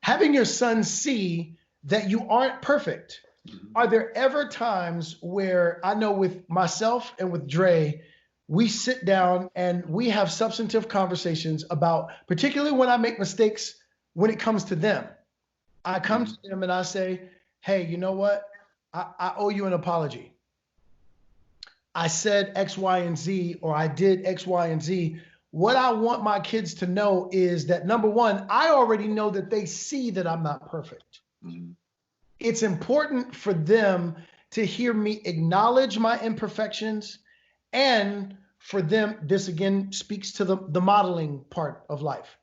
having your son see that you aren't perfect. Are there ever times where I know with myself and with Dre, we sit down and we have substantive conversations about, particularly when I make mistakes when it comes to them. I come to them and I say, hey, you know what? I owe you an apology. I said X, Y, and Z, or I did X, Y, and Z. What I want my kids to know is that, number one, I already know that they see that I'm not perfect. It's important for them to hear me acknowledge my imperfections, and for them, this again speaks to the modeling part of life.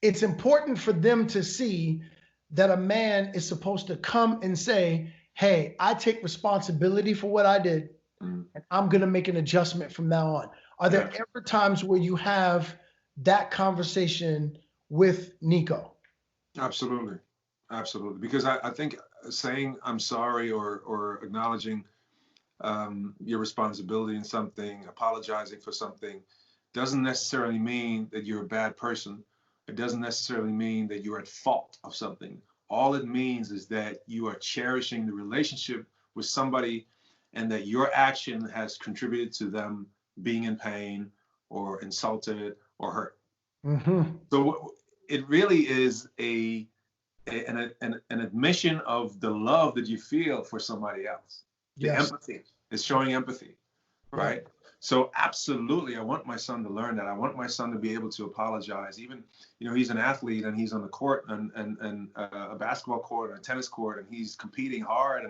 It's important for them to see that a man is supposed to come and say, hey, I take responsibility for what I did, and I'm going to make an adjustment from now on. Are there ever times where you have that conversation with Nico? Absolutely. Absolutely. Because I think saying I'm sorry or acknowledging your responsibility in something, apologizing for something, doesn't necessarily mean that you're a bad person. It doesn't necessarily mean that you're at fault of something. All it means is that you are cherishing the relationship with somebody, and that your action has contributed to them being in pain or insulted or hurt. So it really is an admission of the love that you feel for somebody else. The empathy. It's showing empathy, right? So absolutely, I want my son to learn that. I want my son to be able to apologize. Even, he's an athlete and he's on the court and a basketball court and a tennis court, and he's competing hard,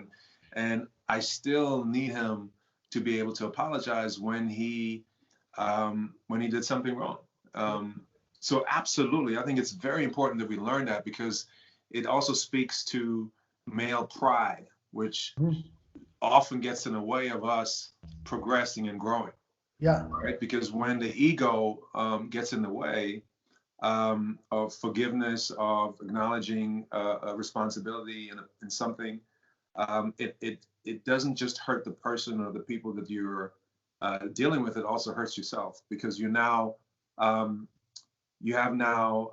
and I still need him to be able to apologize when he did something wrong. So absolutely, I think it's very important that we learn that, because it also speaks to male pride, which often gets in the way of us progressing and growing. Right? Because when the ego gets in the way of forgiveness, of acknowledging a responsibility in something, it doesn't just hurt the person or the people that you're dealing with. It also hurts yourself, because you have now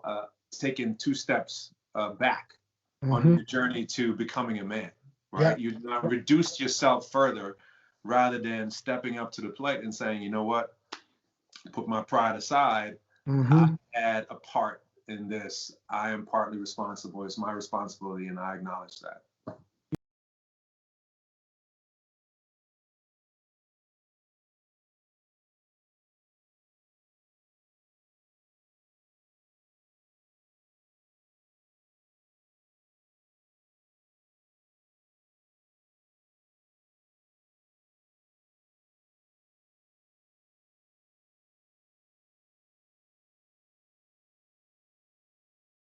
taken 2 steps back on your journey to becoming a man, right? You've now reduced yourself further, rather than stepping up to the plate and saying, you know what, put my pride aside. I had a part in this. I am partly responsible. It's my responsibility, and I acknowledge that.